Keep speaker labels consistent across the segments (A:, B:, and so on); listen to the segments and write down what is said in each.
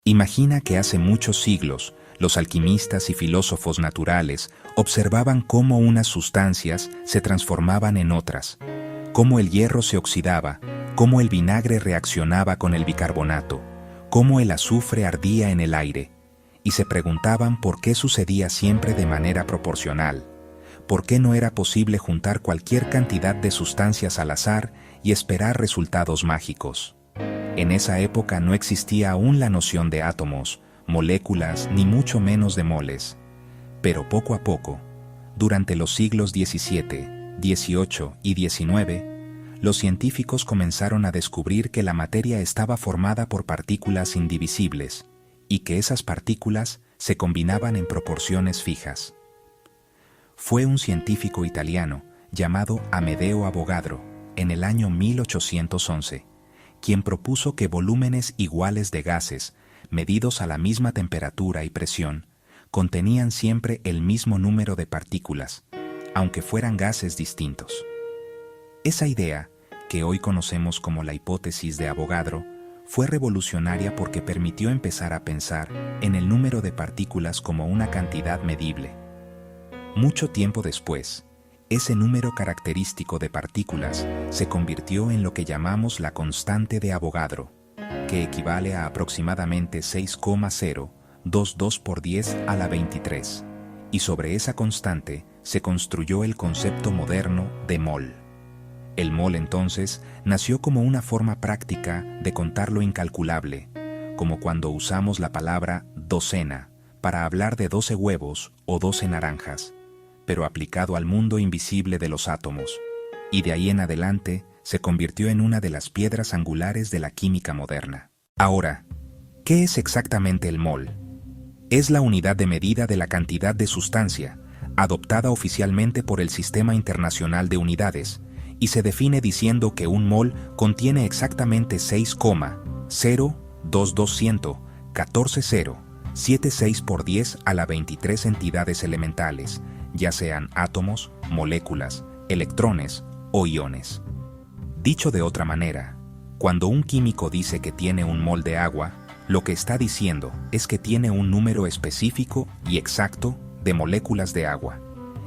A: Imagina que hace muchos siglos, los alquimistas y filósofos naturales observaban cómo unas sustancias se transformaban en otras, cómo el hierro se oxidaba, cómo el vinagre reaccionaba con el bicarbonato, cómo el azufre ardía en el aire, y se preguntaban por qué sucedía siempre de manera proporcional, por qué no era posible juntar cualquier cantidad de sustancias al azar y esperar resultados mágicos. En esa época no existía aún la noción de átomos, moléculas, ni mucho menos de moles. Pero poco a poco, durante los siglos XVII, XVIII y XIX, los científicos comenzaron a descubrir que la materia estaba formada por partículas indivisibles y que esas partículas se combinaban en proporciones fijas. Fue un científico italiano llamado Amedeo Avogadro, en el año 1811, quien propuso que volúmenes iguales de gases, medidos a la misma temperatura y presión, contenían siempre el mismo número de partículas, aunque fueran gases distintos. Esa idea, que hoy conocemos como la hipótesis de Avogadro, fue revolucionaria porque permitió empezar a pensar en el número de partículas como una cantidad medible. Mucho tiempo después, ese número característico de partículas se convirtió en lo que llamamos la constante de Avogadro, que equivale a aproximadamente 6,022 por 10 a la 23, y sobre esa constante se construyó el concepto moderno de mol. El mol entonces nació como una forma práctica de contar lo incalculable, como cuando usamos la palabra docena para hablar de 12 huevos o 12 naranjas, pero aplicado al mundo invisible de los átomos, y de ahí en adelante se convirtió en una de las piedras angulares de la química moderna. Ahora, ¿qué es exactamente el mol? Es la unidad de medida de la cantidad de sustancia, adoptada oficialmente por el Sistema Internacional de Unidades, y se define diciendo que un mol contiene exactamente 6,02214,076 por 10 a la 23 entidades elementales, ya sean átomos, moléculas, electrones o iones. Dicho de otra manera, cuando un químico dice que tiene un mol de agua, lo que está diciendo es que tiene un número específico y exacto de moléculas de agua,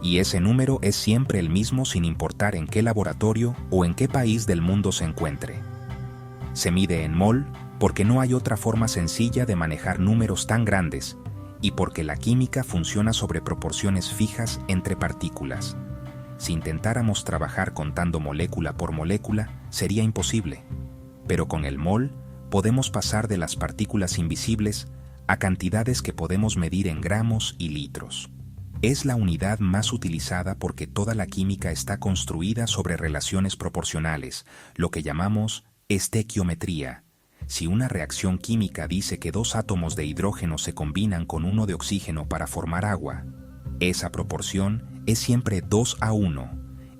A: y ese número es siempre el mismo sin importar en qué laboratorio o en qué país del mundo se encuentre. Se mide en mol porque no hay otra forma sencilla de manejar números tan grandes, y porque la química funciona sobre proporciones fijas entre partículas. Si intentáramos trabajar contando molécula por molécula, sería imposible. Pero con el mol podemos pasar de las partículas invisibles a cantidades que podemos medir en gramos y litros. Es la unidad más utilizada porque toda la química está construida sobre relaciones proporcionales, lo que llamamos estequiometría. Si una reacción química dice que dos átomos de hidrógeno se combinan con uno de oxígeno para formar agua, esa proporción es siempre 2:1,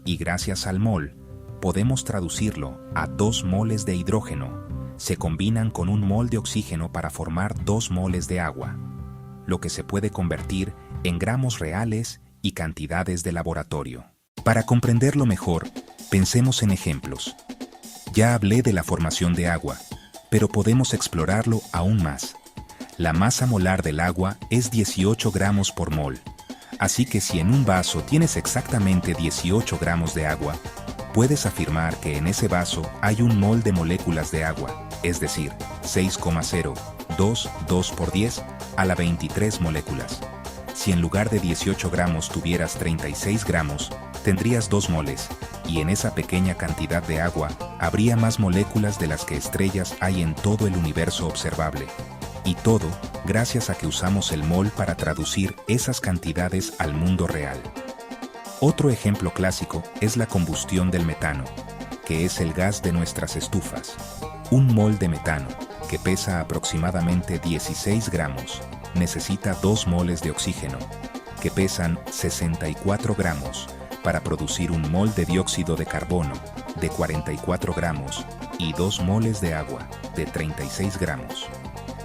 A: y gracias al mol, podemos traducirlo a 2 moles de hidrógeno, se combinan con 1 mol de oxígeno para formar 2 moles de agua, lo que se puede convertir en gramos reales y cantidades de laboratorio. Para comprenderlo mejor, pensemos en ejemplos. Ya hablé de la formación de agua, pero podemos explorarlo aún más. La masa molar del agua es 18 gramos por mol, así que si en un vaso tienes exactamente 18 gramos de agua, puedes afirmar que en ese vaso hay 1 mol de moléculas de agua, es decir, 6,022 por 10 a la 23 moléculas. Si en lugar de 18 gramos tuvieras 36 gramos, tendrías 2 moles, y en esa pequeña cantidad de agua habría más moléculas de las que estrellas hay en todo el universo observable. Y todo gracias a que usamos el mol para traducir esas cantidades al mundo real. Otro ejemplo clásico es la combustión del metano, que es el gas de nuestras estufas. 1 mol de metano, que pesa aproximadamente 16 gramos, necesita 2 moles de oxígeno, que pesan 64 gramos, para producir 1 mol de dióxido de carbono, de 44 gramos, y 2 moles de agua, de 36 gramos.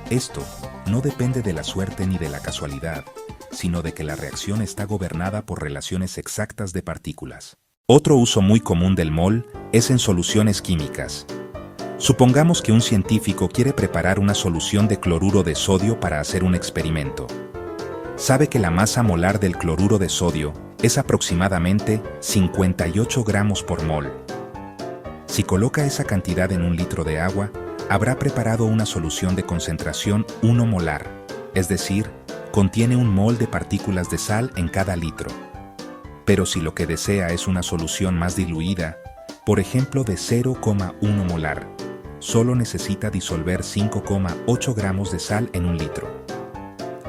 A: Esto no depende de la suerte ni de la casualidad, sino de que la reacción está gobernada por relaciones exactas de partículas. Otro uso muy común del mol es en soluciones químicas. Supongamos que un científico quiere preparar una solución de cloruro de sodio para hacer un experimento. Sabe que la masa molar del cloruro de sodio es aproximadamente 58 gramos por mol. Si coloca esa cantidad en un litro de agua, habrá preparado una solución de concentración 1 molar, es decir, contiene 1 mol de partículas de sal en cada litro. Pero si lo que desea es una solución más diluida, por ejemplo de 0,1 molar, solo necesita disolver 5,8 gramos de sal en un litro.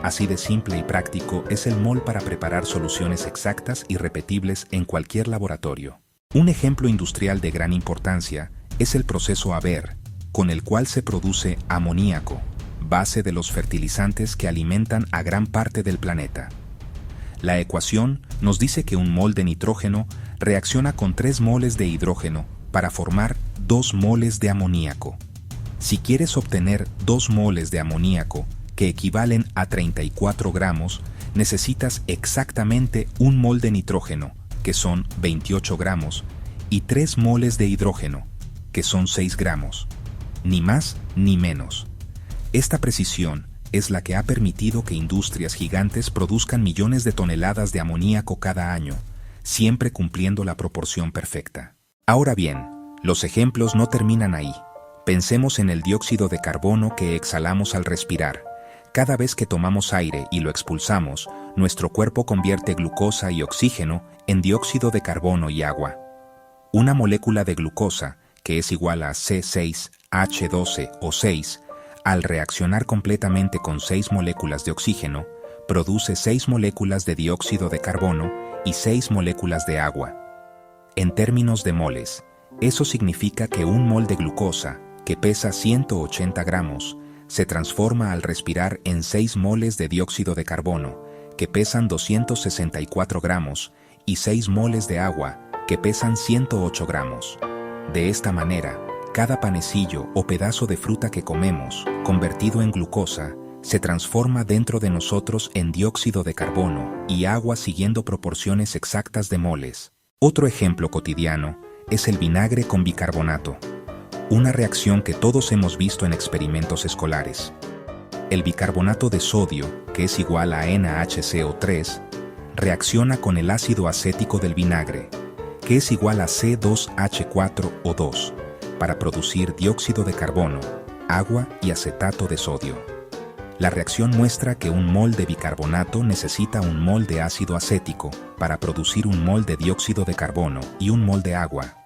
A: Así de simple y práctico es el mol para preparar soluciones exactas y repetibles en cualquier laboratorio. Un ejemplo industrial de gran importancia es el proceso Haber, con el cual se produce amoníaco, base de los fertilizantes que alimentan a gran parte del planeta. La ecuación nos dice que 1 mol de nitrógeno reacciona con 3 moles de hidrógeno para formar 2 moles de amoníaco. Si quieres obtener 2 moles de amoníaco, que equivalen a 34 gramos, necesitas exactamente 1 mol de nitrógeno, que son 28 gramos, y 3 moles de hidrógeno, que son 6 gramos. Ni más ni menos. Esta precisión es la que ha permitido que industrias gigantes produzcan millones de toneladas de amoníaco cada año, siempre cumpliendo la proporción perfecta. Ahora bien, los ejemplos no terminan ahí. Pensemos en el dióxido de carbono que exhalamos al respirar. Cada vez que tomamos aire y lo expulsamos, nuestro cuerpo convierte glucosa y oxígeno en dióxido de carbono y agua. Una molécula de glucosa, que es igual a C6H12O6, al reaccionar completamente con 6 moléculas de oxígeno, produce 6 moléculas de dióxido de carbono y 6 moléculas de agua. En términos de moles, eso significa que 1 mol de glucosa, que pesa 180 gramos, se transforma al respirar en 6 moles de dióxido de carbono, que pesan 264 gramos, y 6 moles de agua, que pesan 108 gramos. De esta manera, cada panecillo o pedazo de fruta que comemos, convertido en glucosa, se transforma dentro de nosotros en dióxido de carbono y agua siguiendo proporciones exactas de moles. Otro ejemplo cotidiano es el vinagre con bicarbonato, una reacción que todos hemos visto en experimentos escolares. El bicarbonato de sodio, que es igual a NaHCO3, reacciona con el ácido acético del vinagre, que es igual a C2H4O2, para producir dióxido de carbono, agua y acetato de sodio. La reacción muestra que 1 mol de bicarbonato necesita 1 mol de ácido acético para producir 1 mol de dióxido de carbono y 1 mol de agua.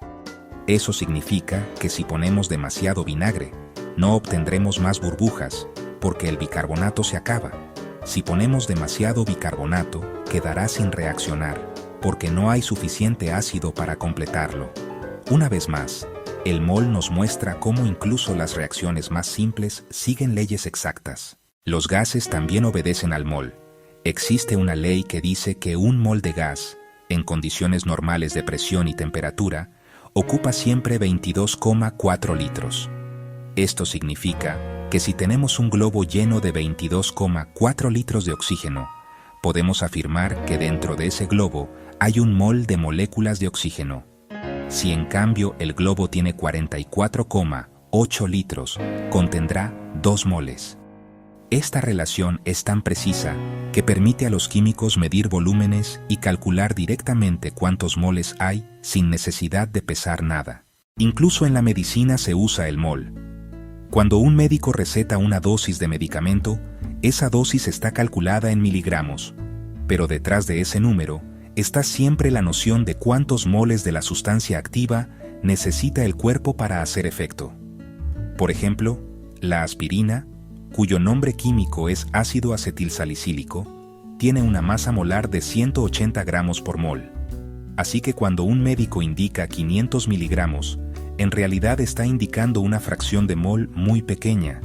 A: Eso significa que si ponemos demasiado vinagre, no obtendremos más burbujas, porque el bicarbonato se acaba. Si ponemos demasiado bicarbonato, quedará sin reaccionar, porque no hay suficiente ácido para completarlo. Una vez más, el mol nos muestra cómo incluso las reacciones más simples siguen leyes exactas. Los gases también obedecen al mol. Existe una ley que dice que 1 mol de gas, en condiciones normales de presión y temperatura, ocupa siempre 22,4 litros. Esto significa que si tenemos un globo lleno de 22,4 litros de oxígeno, podemos afirmar que dentro de ese globo hay 1 mol de moléculas de oxígeno. Si en cambio el globo tiene 44,8 litros, contendrá 2 moles. Esta relación es tan precisa que permite a los químicos medir volúmenes y calcular directamente cuántos moles hay sin necesidad de pesar nada. Incluso en la medicina se usa el mol. Cuando un médico receta una dosis de medicamento, esa dosis está calculada en miligramos, pero detrás de ese número está siempre la noción de cuántos moles de la sustancia activa necesita el cuerpo para hacer efecto. Por ejemplo, la aspirina, cuyo nombre químico es ácido acetilsalicílico, tiene una masa molar de 180 gramos por mol. Así que cuando un médico indica 500 miligramos, en realidad está indicando una fracción de mol muy pequeña,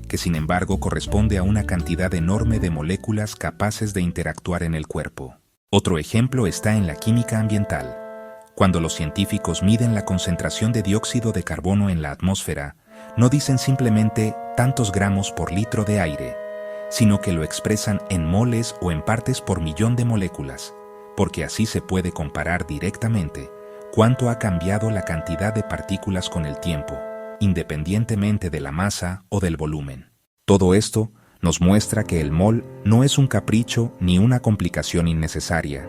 A: que sin embargo corresponde a una cantidad enorme de moléculas capaces de interactuar en el cuerpo. Otro ejemplo está en la química ambiental. Cuando los científicos miden la concentración de dióxido de carbono en la atmósfera, no dicen simplemente tantos gramos por litro de aire, sino que lo expresan en moles o en partes por millón de moléculas, porque así se puede comparar directamente cuánto ha cambiado la cantidad de partículas con el tiempo, independientemente de la masa o del volumen. Todo esto nos muestra que el mol no es un capricho ni una complicación innecesaria,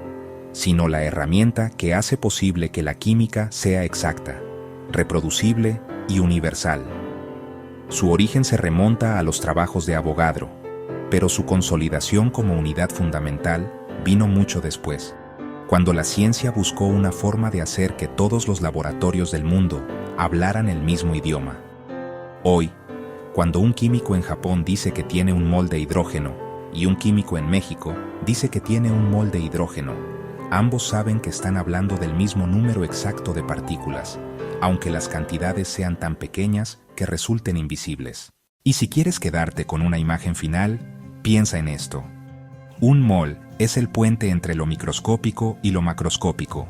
A: sino la herramienta que hace posible que la química sea exacta, reproducible y universal. Su origen se remonta a los trabajos de Avogadro, pero su consolidación como unidad fundamental vino mucho después, cuando la ciencia buscó una forma de hacer que todos los laboratorios del mundo hablaran el mismo idioma. Hoy, cuando un químico en Japón dice que tiene un mol de hidrógeno y un químico en México dice que tiene un mol de hidrógeno, ambos saben que están hablando del mismo número exacto de partículas, aunque las cantidades sean tan pequeñas que resulten invisibles. Y si quieres quedarte con una imagen final, piensa en esto. Un mol es el puente entre lo microscópico y lo macroscópico,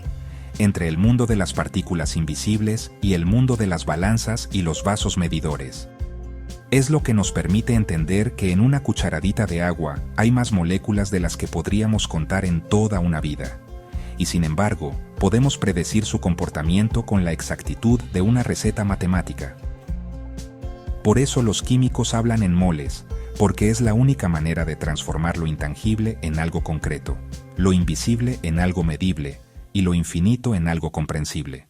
A: entre el mundo de las partículas invisibles y el mundo de las balanzas y los vasos medidores. Es lo que nos permite entender que en una cucharadita de agua hay más moléculas de las que podríamos contar en toda una vida. Y sin embargo, podemos predecir su comportamiento con la exactitud de una receta matemática. Por eso los químicos hablan en moles, porque es la única manera de transformar lo intangible en algo concreto, lo invisible en algo medible y lo infinito en algo comprensible.